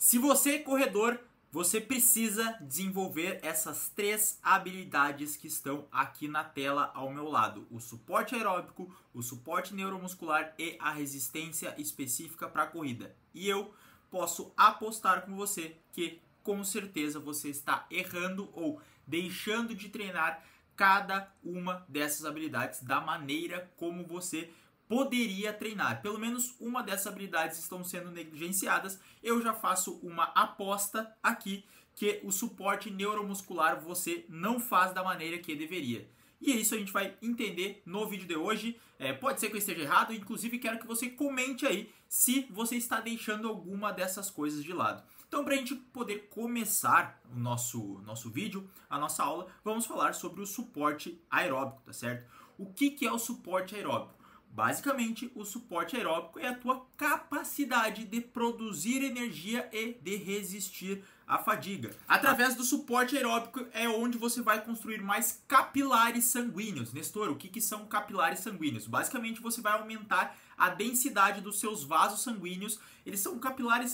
Se você é corredor, você precisa desenvolver essas 3 habilidades que estão aqui na tela ao meu lado. O suporte aeróbico, o suporte neuromuscular e a resistência específica para a corrida. E eu posso apostar com você que com certeza você está errando ou deixando de treinar cada uma dessas habilidades da maneira como você poderia treinar. Pelo menos uma dessas habilidades estão sendo negligenciadas. Eu já faço uma aposta aqui que o suporte neuromuscular você não faz da maneira que deveria. E é isso, a gente vai entender no vídeo de hoje. Pode ser que eu esteja errado, inclusive quero que você comente aí se você está deixando alguma dessas coisas de lado. Então, para a gente poder começar o nosso vídeo, a nossa aula, vamos falar sobre o suporte aeróbico, tá certo? O que é o suporte aeróbico? Basicamente, o suporte aeróbico é a tua capacidade de produzir energia e de resistir à fadiga. Através do suporte aeróbico é onde você vai construir mais capilares sanguíneos. Nestor, o que são capilares sanguíneos? Basicamente, você vai aumentar a densidade dos seus vasos sanguíneos. Eles são capilares,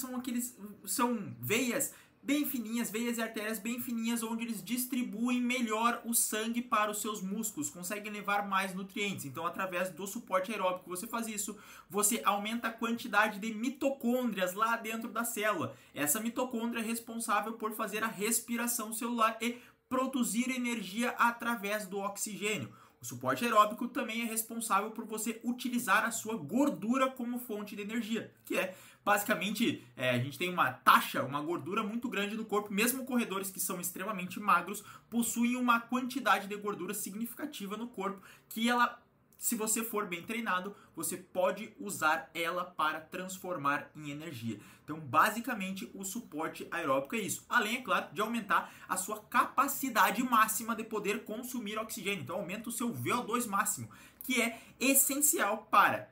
são veias bem fininhas, veias e artérias bem fininhas, onde eles distribuem melhor o sangue para os seus músculos, conseguem levar mais nutrientes. Então, através do suporte aeróbico, você faz isso, você aumenta a quantidade de mitocôndrias lá dentro da célula. Essa mitocôndria é responsável por fazer a respiração celular e produzir energia através do oxigênio. O suporte aeróbico também é responsável por você utilizar a sua gordura como fonte de energia, que é basicamente, a gente tem uma gordura muito grande no corpo, mesmo corredores que são extremamente magros, possuem uma quantidade de gordura significativa no corpo, que ela, se você for bem treinado, você pode usar ela para transformar em energia. Então, basicamente, o suporte aeróbico é isso. Além, é claro, de aumentar a sua capacidade máxima de poder consumir oxigênio. Então, aumenta o seu VO2 máximo, que é essencial para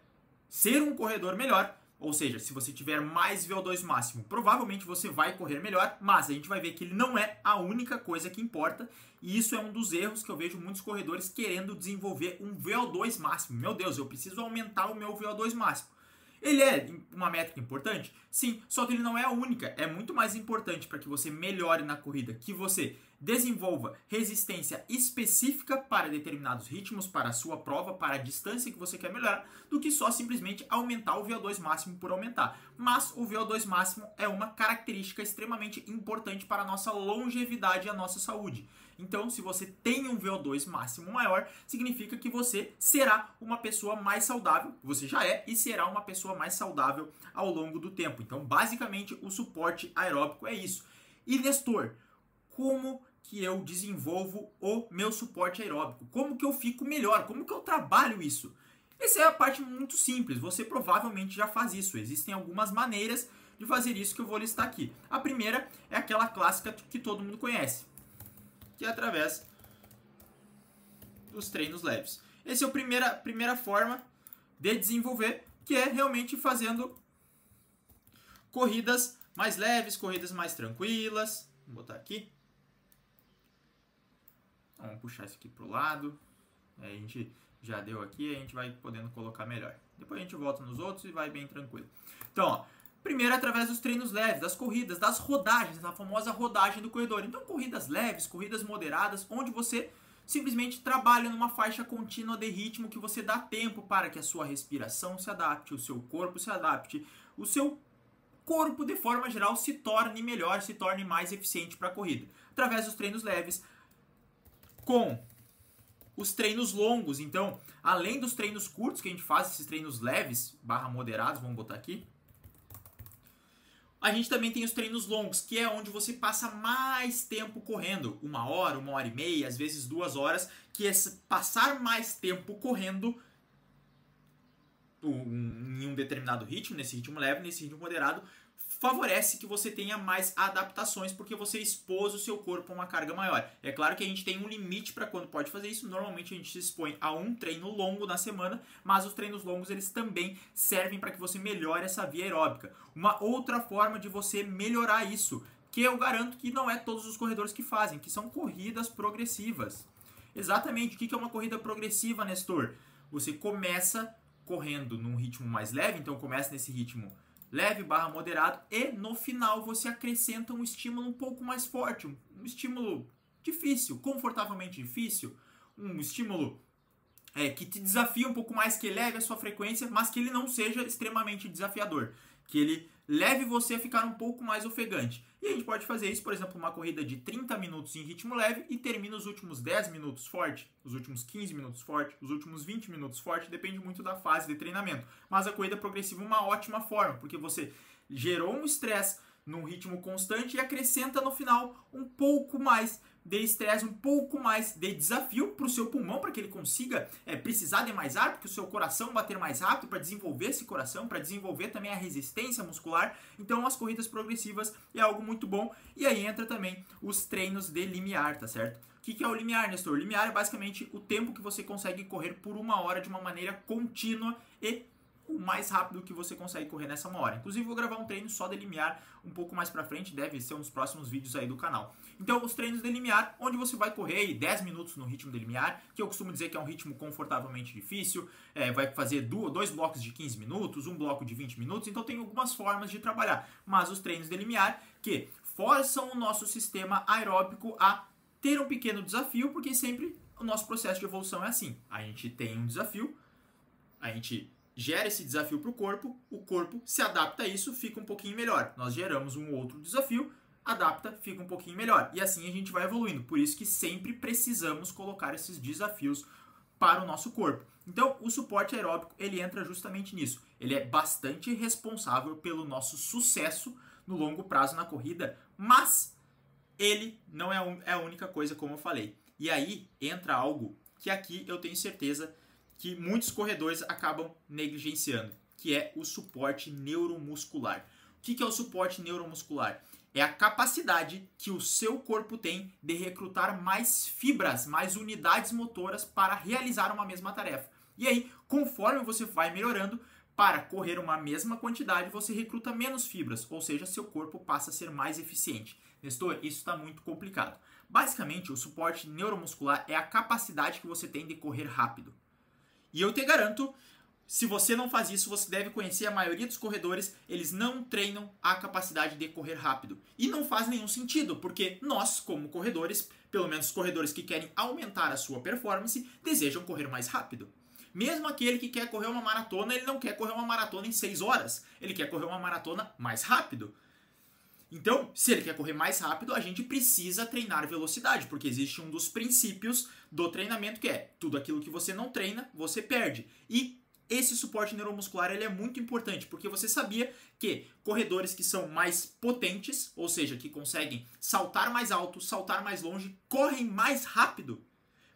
ser um corredor melhor. Ou seja, se você tiver mais VO2 máximo, provavelmente você vai correr melhor, mas a gente vai ver que ele não é a única coisa que importa, e isso é um dos erros que eu vejo muitos corredores querendo desenvolver um VO2 máximo. Meu Deus, eu preciso aumentar o meu VO2 máximo. Ele é uma métrica importante? Sim, só que ele não é a única. É muito mais importante para que você melhore na corrida, que você desenvolva resistência específica para determinados ritmos, para a sua prova, para a distância que você quer melhorar, do que só simplesmente aumentar o VO2 máximo por aumentar. Mas o VO2 máximo é uma característica extremamente importante para a nossa longevidade e a nossa saúde. Então, se você tem um VO2 máximo maior, significa que você será uma pessoa mais saudável. Você já é e será uma pessoa mais saudável ao longo do tempo. Então, basicamente, o suporte aeróbico é isso. E, Nestor, como que eu desenvolvo o meu suporte aeróbico? Como que eu fico melhor? Como que eu trabalho isso? Essa é a parte muito simples. Você provavelmente já faz isso. Existem algumas maneiras de fazer isso que eu vou listar aqui. A primeira é aquela clássica que todo mundo conhece, que é através dos treinos leves. Essa é a primeira forma de desenvolver, que é realmente fazendo corridas mais leves, corridas mais tranquilas. Vou botar aqui. Vamos puxar isso aqui para o lado. A gente já deu aqui, a gente vai podendo colocar melhor. Depois a gente volta nos outros e vai bem tranquilo. Então, ó, primeiro através dos treinos leves, das corridas, das rodagens, da famosa rodagem do corredor. Então, corridas leves, corridas moderadas, onde você simplesmente trabalha numa faixa contínua de ritmo que você dá tempo para que a sua respiração se adapte, o seu corpo se adapte, o seu corpo de forma geral se torne melhor, se torne mais eficiente para a corrida. Através dos treinos leves, com os treinos longos. Então, além dos treinos curtos que a gente faz, esses treinos leves, barra moderados, vamos botar aqui, a gente também tem os treinos longos, que é onde você passa mais tempo correndo. 1 e meia, às vezes 2 horas, que é passar mais tempo correndo em um determinado ritmo, nesse ritmo leve, nesse ritmo moderado, favorece que você tenha mais adaptações, porque você expôs o seu corpo a uma carga maior. É claro que a gente tem um limite para quando pode fazer isso. Normalmente a gente se expõe a um treino longo na semana, mas os treinos longos eles também servem para que você melhore essa via aeróbica. Uma outra forma de você melhorar isso, que eu garanto que não é todos os corredores que fazem, que são corridas progressivas. Exatamente, o que é uma corrida progressiva, Nestor? Você começa correndo num ritmo mais leve, então começa nesse ritmo leve barra moderado, e no final você acrescenta um estímulo um pouco mais forte, um estímulo difícil, confortavelmente difícil, um estímulo que te desafia um pouco mais, que eleve a sua frequência, mas que ele não seja extremamente desafiador, que ele leve você a ficar um pouco mais ofegante. E a gente pode fazer isso, por exemplo, uma corrida de 30 minutos em ritmo leve e termina os últimos 10 minutos forte, os últimos 15 minutos forte, os últimos 20 minutos forte, depende muito da fase de treinamento. Mas a corrida progressiva é uma ótima forma, porque você gerou um estresse num ritmo constante e acrescenta no final um pouco mais de estresse, um pouco mais de desafio para o seu pulmão, para que ele consiga precisar de mais ar, porque o seu coração bater mais rápido, para desenvolver esse coração, para desenvolver também a resistência muscular. Então as corridas progressivas é algo muito bom. E aí entra também os treinos de limiar, tá certo? O que é o limiar, Nestor? O limiar é basicamente o tempo que você consegue correr por 1 hora de uma maneira contínua e o mais rápido que você consegue correr nessa 1 hora. Inclusive vou gravar um treino só de limiar um pouco mais pra frente, deve ser um dos próximos vídeos aí do canal. Então os treinos de limiar, onde você vai correr 10 minutos no ritmo de limiar, que eu costumo dizer que é um ritmo confortavelmente difícil, vai fazer 2 blocos de 15 minutos, 1 bloco de 20 minutos, então tem algumas formas de trabalhar. Mas os treinos de limiar que forçam o nosso sistema aeróbico a ter um pequeno desafio, porque sempre o nosso processo de evolução é assim. A gente tem um desafio, a gente gera esse desafio para o corpo se adapta a isso, fica um pouquinho melhor. Nós geramos um outro desafio, adapta, fica um pouquinho melhor. E assim a gente vai evoluindo. Por isso que sempre precisamos colocar esses desafios para o nosso corpo. Então, o suporte aeróbico, ele entra justamente nisso. Ele é bastante responsável pelo nosso sucesso no longo prazo na corrida, mas ele não é a única coisa, como eu falei. E aí entra algo que aqui eu tenho certeza que muitos corredores acabam negligenciando, que é o suporte neuromuscular. O que é o suporte neuromuscular? É a capacidade que o seu corpo tem de recrutar mais fibras, mais unidades motoras para realizar uma mesma tarefa. E aí, conforme você vai melhorando, para correr uma mesma quantidade, você recruta menos fibras, ou seja, seu corpo passa a ser mais eficiente. Nestor, isso está muito complicado. Basicamente, o suporte neuromuscular é a capacidade que você tem de correr rápido. E eu te garanto, se você não faz isso, você deve conhecer a maioria dos corredores, eles não treinam a capacidade de correr rápido. E não faz nenhum sentido, porque nós, como corredores, pelo menos os corredores que querem aumentar a sua performance, desejam correr mais rápido. Mesmo aquele que quer correr uma maratona, ele não quer correr uma maratona em 6 horas, ele quer correr uma maratona mais rápido. Então, se ele quer correr mais rápido, a gente precisa treinar velocidade, porque existe um dos princípios do treinamento que é tudo aquilo que você não treina, você perde. E esse suporte neuromuscular ele é muito importante, porque você sabia que corredores que são mais potentes, ou seja, que conseguem saltar mais alto, saltar mais longe, correm mais rápido,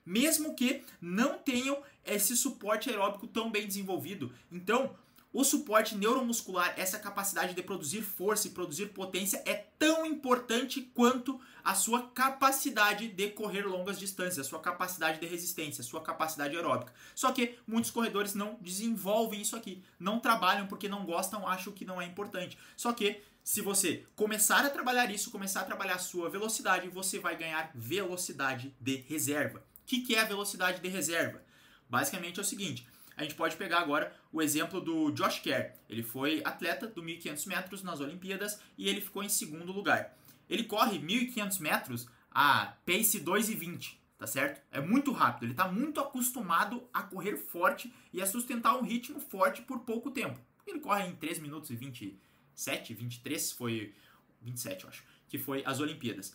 mesmo que não tenham esse suporte aeróbico tão bem desenvolvido. Então, o suporte neuromuscular, essa capacidade de produzir força e produzir potência é tão importante quanto a sua capacidade de correr longas distâncias, a sua capacidade de resistência, a sua capacidade aeróbica. Só que muitos corredores não desenvolvem isso aqui, não trabalham porque não gostam, acham que não é importante. Só que se você começar a trabalhar isso, começar a trabalhar a sua velocidade, você vai ganhar velocidade de reserva. O que é a velocidade de reserva? Basicamente é o seguinte, a gente pode pegar agora o exemplo do Josh Kerr. Ele foi atleta do 1.500 metros nas Olimpíadas e ele ficou em 2º lugar. Ele corre 1.500 metros a pace 2:20, tá certo? É muito rápido, ele está muito acostumado a correr forte e a sustentar um ritmo forte por pouco tempo. Ele corre em 3 minutos e 27, 23, foi 27 eu acho, que foi as Olimpíadas.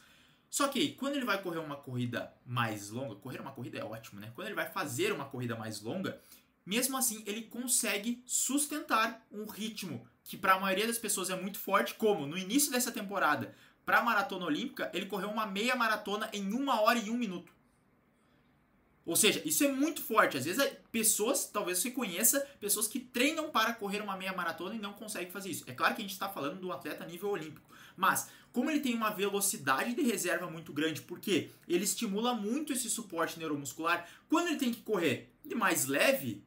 Só que quando ele vai correr uma corrida mais longa, correr uma corrida é ótimo, né? Quando ele vai fazer uma corrida mais longa, mesmo assim ele consegue sustentar um ritmo que para a maioria das pessoas é muito forte, como no início dessa temporada, para a maratona olímpica, ele correu uma meia maratona em 1 hora e 1 minuto. Ou seja, isso é muito forte. Às vezes pessoas, talvez você conheça, pessoas que treinam para correr uma meia maratona e não conseguem fazer isso. É claro que a gente está falando de um atleta a nível olímpico. Mas, como ele tem uma velocidade de reserva muito grande, porque ele estimula muito esse suporte neuromuscular, quando ele tem que correr de mais leve,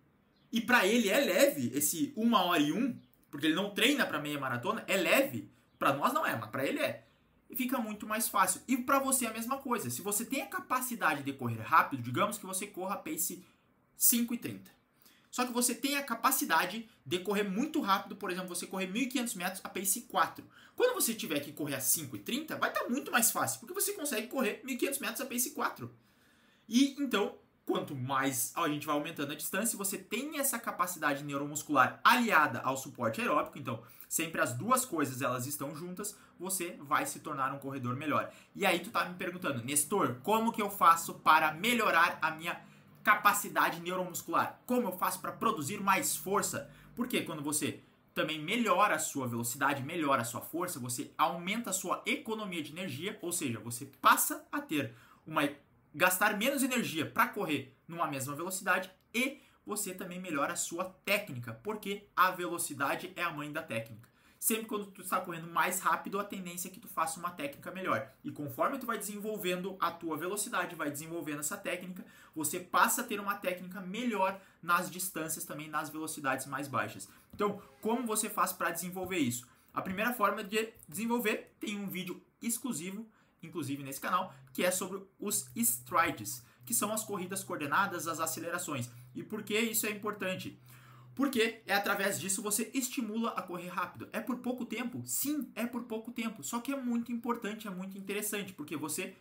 e para ele é leve, esse 1 hora e 1, porque ele não treina para meia maratona, é leve. Para nós não é, mas para ele é. E fica muito mais fácil. E para você é a mesma coisa. Se você tem a capacidade de correr rápido, digamos que você corra pace 5:30. Só que você tem a capacidade de correr muito rápido, por exemplo, você correr 1.500 metros a pace 4. Quando você tiver que correr a 5,30, vai estar muito mais fácil, porque você consegue correr 1.500 metros a pace 4. E então, quanto mais a gente vai aumentando a distância, você tem essa capacidade neuromuscular aliada ao suporte aeróbico, então sempre as duas coisas elas estão juntas, você vai se tornar um corredor melhor. E aí tu tá me perguntando, Nestor, como que eu faço para melhorar a minha capacidade neuromuscular? Como eu faço para produzir mais força? Porque quando você também melhora a sua velocidade, melhora a sua força, você aumenta a sua economia de energia, ou seja, você passa a ter gastar menos energia para correr numa mesma velocidade e você também melhora a sua técnica, porque a velocidade é a mãe da técnica. Sempre quando tu está correndo mais rápido, a tendência é que tu faça uma técnica melhor. E conforme tu vai desenvolvendo a tua velocidade, vai desenvolvendo essa técnica, você passa a ter uma técnica melhor nas distâncias também, nas velocidades mais baixas. Então, como você faz para desenvolver isso? A primeira forma de desenvolver, tem um vídeo exclusivo, inclusive nesse canal, que é sobre os strides, que são as corridas coordenadas, as acelerações. E por que isso é importante? Porque é através disso você estimula a correr rápido. É por pouco tempo? Sim, é por pouco tempo. Só que é muito importante, é muito interessante, porque você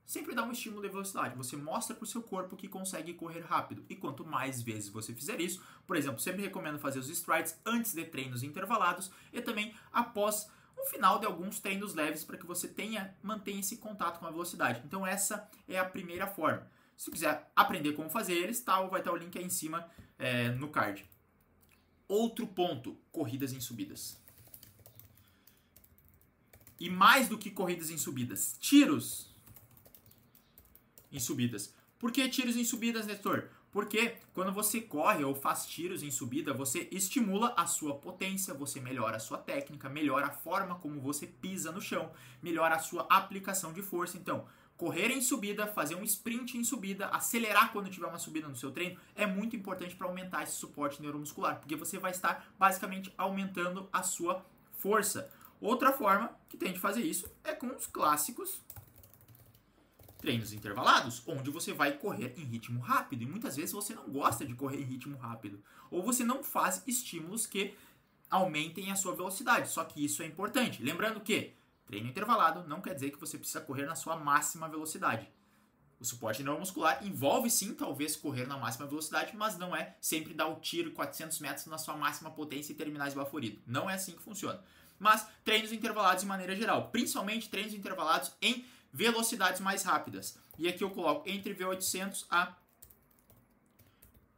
sempre dá um estímulo de velocidade. Você mostra para o seu corpo que consegue correr rápido. E quanto mais vezes você fizer isso, por exemplo, sempre recomendo fazer os strides antes de treinos intervalados e também após o final de alguns treinos leves para que você mantenha esse contato com a velocidade. Então essa é a primeira forma. Se quiser aprender como fazer eles, vai estar o link aí em cima no card. Outro ponto, corridas em subidas. E mais do que corridas em subidas, tiros em subidas. Por que tiros em subidas, Nestor? Porque quando você corre ou faz tiros em subida, você estimula a sua potência, você melhora a sua técnica, melhora a forma como você pisa no chão, melhora a sua aplicação de força. Então, correr em subida, fazer um sprint em subida, acelerar quando tiver uma subida no seu treino, é muito importante para aumentar esse suporte neuromuscular, porque você vai estar basicamente aumentando a sua força. Outra forma que tem de fazer isso é com os clássicos treinos intervalados, onde você vai correr em ritmo rápido, e muitas vezes você não gosta de correr em ritmo rápido, ou você não faz estímulos que aumentem a sua velocidade, só que isso é importante. Lembrando que treino intervalado não quer dizer que você precisa correr na sua máxima velocidade. O suporte neuromuscular envolve sim, talvez, correr na máxima velocidade, mas não é sempre dar o tiro 400 metros na sua máxima potência e terminar esbaforido. Não é assim que funciona. Mas treinos intervalados de maneira geral, principalmente treinos intervalados em velocidades mais rápidas. E aqui eu coloco entre V800 a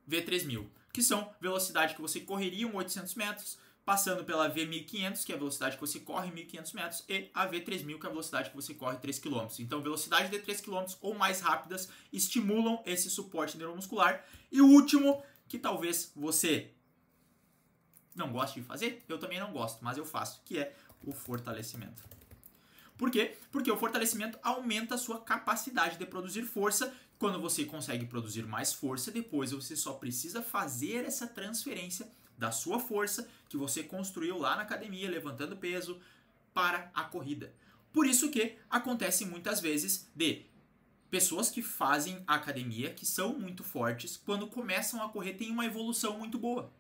V3000, que são velocidade que você correria 800 metros, passando pela V1500, que é a velocidade que você corre 1.500 metros, e a V3000, que é a velocidade que você corre 3 km. Então, velocidade de 3 km ou mais rápidas estimulam esse suporte neuromuscular. E o último, que talvez você não goste de fazer, eu também não gosto, mas eu faço, que é o fortalecimento. Por quê? Porque o fortalecimento aumenta a sua capacidade de produzir força. Quando você consegue produzir mais força, depois você só precisa fazer essa transferência da sua força que você construiu lá na academia, levantando peso, para a corrida. Por isso que acontece muitas vezes de pessoas que fazem academia, que são muito fortes, quando começam a correr, tem uma evolução muito boa.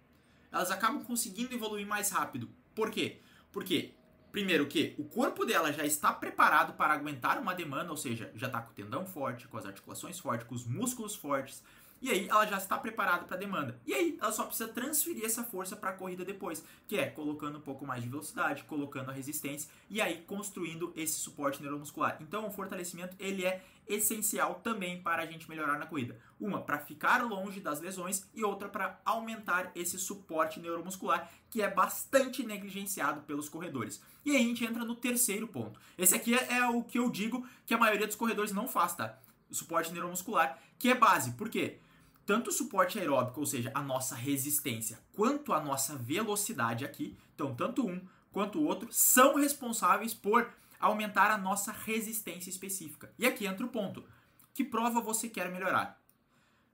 Elas acabam conseguindo evoluir mais rápido. Por quê? Porque, primeiro que o corpo dela já está preparado para aguentar uma demanda, ou seja, já está com o tendão forte, com as articulações fortes, com os músculos fortes, e aí ela já está preparada para a demanda. E aí ela só precisa transferir essa força para a corrida depois, que é colocando um pouco mais de velocidade, colocando a resistência e aí construindo esse suporte neuromuscular. Então o fortalecimento ele é essencial também para a gente melhorar na corrida. Uma, para ficar longe das lesões e outra para aumentar esse suporte neuromuscular que é bastante negligenciado pelos corredores. E aí a gente entra no terceiro ponto. Esse aqui é o que eu digo que a maioria dos corredores não faz, tá? O suporte neuromuscular, que é base. Por quê? Tanto o suporte aeróbico, ou seja, a nossa resistência, quanto a nossa velocidade aqui, então tanto um quanto o outro, são responsáveis por aumentar a nossa resistência específica. E aqui entra o ponto. Que prova você quer melhorar?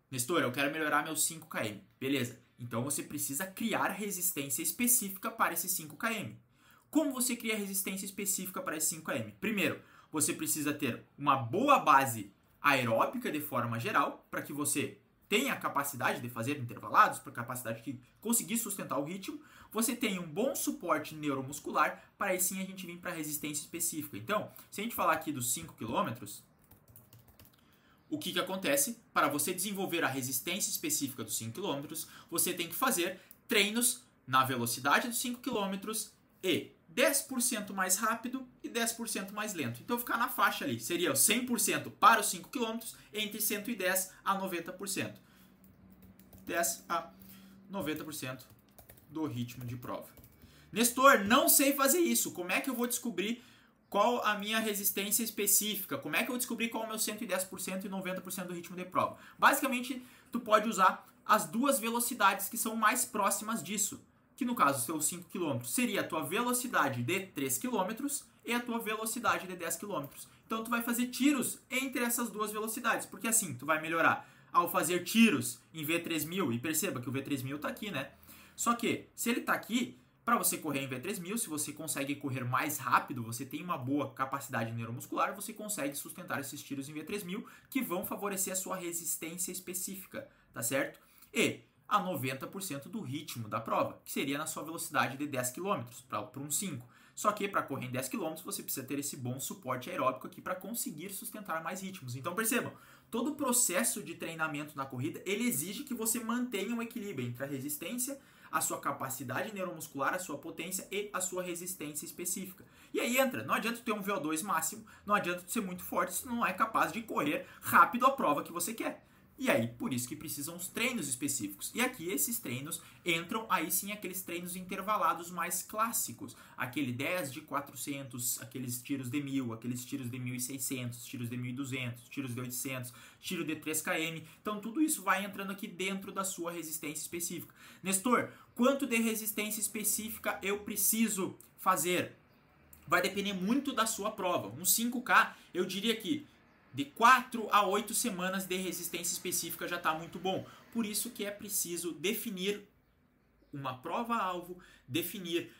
Nestor, eu quero melhorar meus 5 km. Beleza. Então você precisa criar resistência específica para esses 5 km. Como você cria resistência específica para esses 5 km? Primeiro, você precisa ter uma boa base aeróbica de forma geral, para que você tem a capacidade de fazer intervalados, para capacidade de conseguir sustentar o ritmo, você tem um bom suporte neuromuscular para aí sim a gente vir para a resistência específica. Então, se a gente falar aqui dos 5 km, o que acontece? Para você desenvolver a resistência específica dos 5 km, você tem que fazer treinos na velocidade dos 5 km e 10% mais rápido e 10% mais lento. Então ficar na faixa ali, seria 100% para os 5 km, entre 110 a 90%. 10 a 90% do ritmo de prova. Nestor, não sei fazer isso. Como é que eu vou descobrir qual a minha resistência específica? Como é que eu vou descobrir qual é o meu 110% e 90% do ritmo de prova? Basicamente, tu pode usar as duas velocidades que são mais próximas disso. Que no caso, seus 5 km, seria a tua velocidade de 3 km e a tua velocidade de 10 km. Então tu vai fazer tiros entre essas duas velocidades, porque assim tu vai melhorar ao fazer tiros em V3000, e perceba que o V3000 está aqui, né? Só que, se ele está aqui, para você correr em V3000, se você consegue correr mais rápido, você tem uma boa capacidade neuromuscular, você consegue sustentar esses tiros em V3000, que vão favorecer a sua resistência específica, tá certo? E a 90% do ritmo da prova, que seria na sua velocidade de 10 km para um 5. Só que para correr em 10 km você precisa ter esse bom suporte aeróbico aqui para conseguir sustentar mais ritmos. Então percebam, todo o processo de treinamento na corrida, ele exige que você mantenha um equilíbrio entre a resistência, a sua capacidade neuromuscular, a sua potência e a sua resistência específica. E aí entra, não adianta ter um VO2 máximo, não adianta ser muito forte se não é capaz de correr rápido a prova que você quer. E aí, por isso que precisam os treinos específicos. E aqui esses treinos entram aí sim aqueles treinos intervalados mais clássicos. Aquele 10 de 400, aqueles tiros de 1000, aqueles tiros de 1600, tiros de 1200, tiros de 800, tiro de 3 km. Então tudo isso vai entrando aqui dentro da sua resistência específica. Nestor, quanto de resistência específica eu preciso fazer? Vai depender muito da sua prova. Um 5K, eu diria que de 4 a 8 semanas de resistência específica já está muito bom. Por isso que é preciso definir uma prova-alvo, definir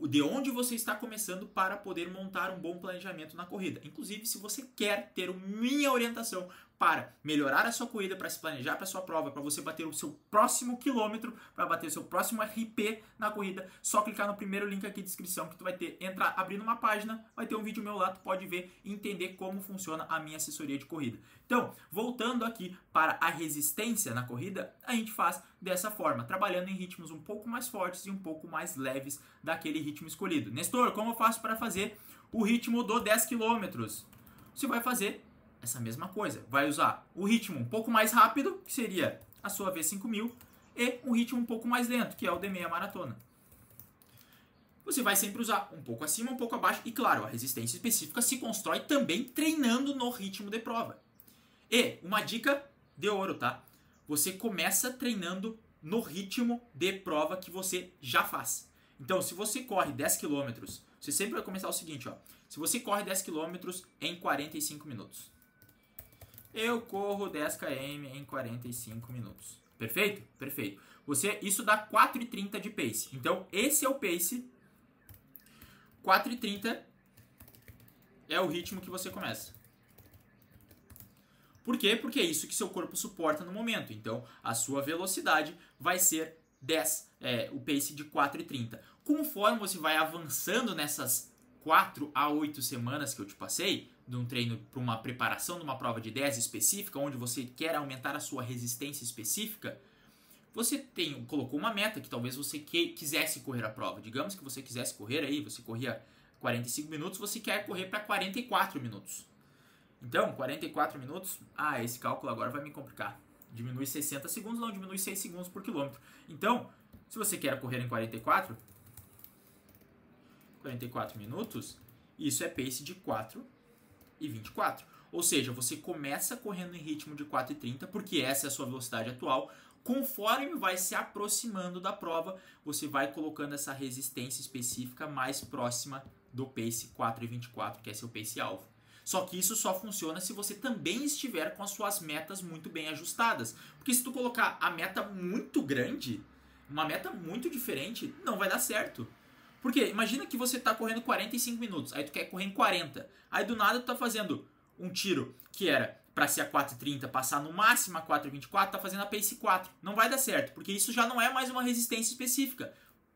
de onde você está começando para poder montar um bom planejamento na corrida. Inclusive, se você quer ter minha orientação para melhorar a sua corrida, para se planejar para a sua prova, para você bater o seu próximo quilômetro, para bater o seu próximo RP na corrida, só clicar no primeiro link aqui de descrição que tu vai ter, entrar, abrindo uma página, vai ter um vídeo meu lá, tu pode ver e entender como funciona a minha assessoria de corrida. Então, voltando aqui para a resistência na corrida, a gente faz dessa forma, trabalhando em ritmos um pouco mais fortes e um pouco mais leves daquele ritmo escolhido. Nestor, como eu faço para fazer o ritmo do 10 km? Você vai fazer essa mesma coisa, vai usar o ritmo um pouco mais rápido, que seria a sua V5000, e um ritmo um pouco mais lento, que é o de meia maratona. Você vai sempre usar um pouco acima, um pouco abaixo, e claro, a resistência específica se constrói também treinando no ritmo de prova. E uma dica de ouro, tá? Você começa treinando no ritmo de prova que você já faz. Então, se você corre 10 km, você sempre vai começar o seguinte, ó. Se você corre 10 km em 45 minutos. Eu corro 10 km em 45 minutos. Perfeito? Perfeito. Isso dá 4,30 de pace. Então, esse é o pace. 4,30 é o ritmo que você começa. Por quê? Porque é isso que seu corpo suporta no momento. Então, a sua velocidade vai ser o pace de 4,30. Conforme você vai avançando nessas 4 a 8 semanas que eu te passei, de um treino para uma preparação de uma prova de 10 específica, onde você quer aumentar a sua resistência específica, você colocou uma meta que talvez você quisesse correr a prova. Digamos que você quisesse correr aí, você corria 45 minutos, você quer correr para 44 minutos. Então, 44 minutos, esse cálculo agora vai me complicar. Diminui 60 segundos, não diminui 6 segundos por quilômetro. Então, se você quer correr em 44 minutos, isso é pace de 4,24. Ou seja, você começa correndo em ritmo de 4,30, porque essa é a sua velocidade atual. Conforme vai se aproximando da prova, você vai colocando essa resistência específica mais próxima do pace 4,24, que é seu pace alvo. Só que isso só funciona se você também estiver com as suas metas muito bem ajustadas. Porque se tu colocar a meta muito grande, uma meta muito diferente, não vai dar certo. Porque imagina que você está correndo 45 minutos, aí tu quer correr em 40. Aí do nada tu está fazendo um tiro que era para ser a 4,30, passar no máximo a 4,24, tá fazendo a pace 4. Não vai dar certo, porque isso já não é mais uma resistência específica.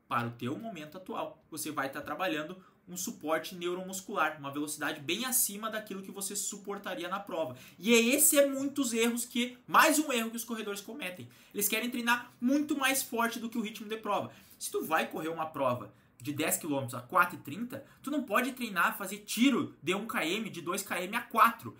Para o teu momento atual, você vai estar trabalhando um suporte neuromuscular, uma velocidade bem acima daquilo que você suportaria na prova. E esse é muitos erros mais um erro que os corredores cometem. Eles querem treinar muito mais forte do que o ritmo de prova. Se tu vai correr uma prova de 10 km a 4,30, tu não pode treinar, fazer tiro de 1 km, de 2 km a 4.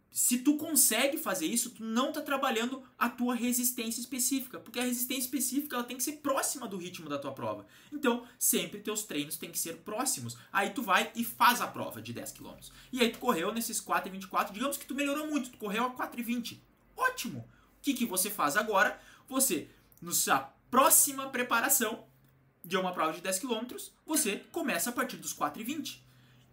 Se tu consegue fazer isso, tu não está trabalhando a tua resistência específica, porque a resistência específica ela tem que ser próxima do ritmo da tua prova. Então, sempre teus treinos têm que ser próximos. Aí tu vai e faz a prova de 10 km. E aí tu correu nesses 4,24, digamos que tu melhorou muito, tu correu a 4,20. Ótimo! O que você faz agora? Você, na sua próxima preparação de uma prova de 10 km, você começa a partir dos 4,20.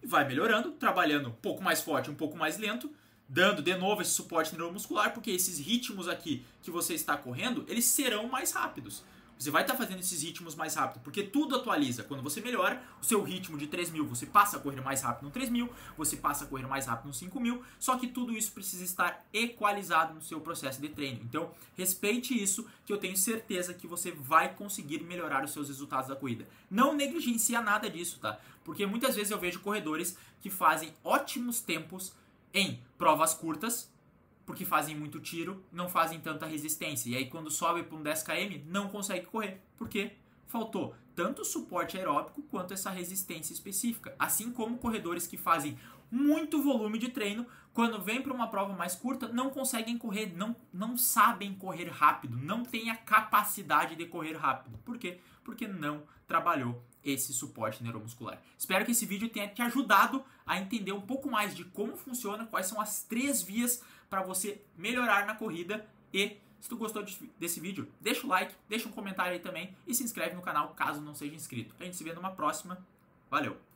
E vai melhorando, trabalhando um pouco mais forte, um pouco mais lento, dando de novo esse suporte neuromuscular, porque esses ritmos aqui que você está correndo, eles serão mais rápidos. Você vai estar fazendo esses ritmos mais rápido, porque tudo atualiza. Quando você melhora o seu ritmo de 3.000, você passa a correr mais rápido no 3.000, você passa a correr mais rápido no 5.000, só que tudo isso precisa estar equalizado no seu processo de treino. Então, respeite isso, que eu tenho certeza que você vai conseguir melhorar os seus resultados da corrida. Não negligencia nada disso, tá? Porque muitas vezes eu vejo corredores que fazem ótimos tempos em provas curtas, porque fazem muito tiro, não fazem tanta resistência. E aí quando sobe para um 10 km, não consegue correr. Por quê? Faltou tanto suporte aeróbico quanto essa resistência específica. Assim como corredores que fazem muito volume de treino, quando vem para uma prova mais curta, não conseguem correr, não sabem correr rápido, não têm a capacidade de correr rápido. Por quê? Porque não trabalhou esse suporte neuromuscular. Espero que esse vídeo tenha te ajudado a entender um pouco mais de como funciona, quais são as 3 vias para você melhorar na corrida. E se tu gostou desse vídeo, deixa o like, deixa um comentário aí também e se inscreve no canal caso não seja inscrito. A gente se vê numa próxima. Valeu!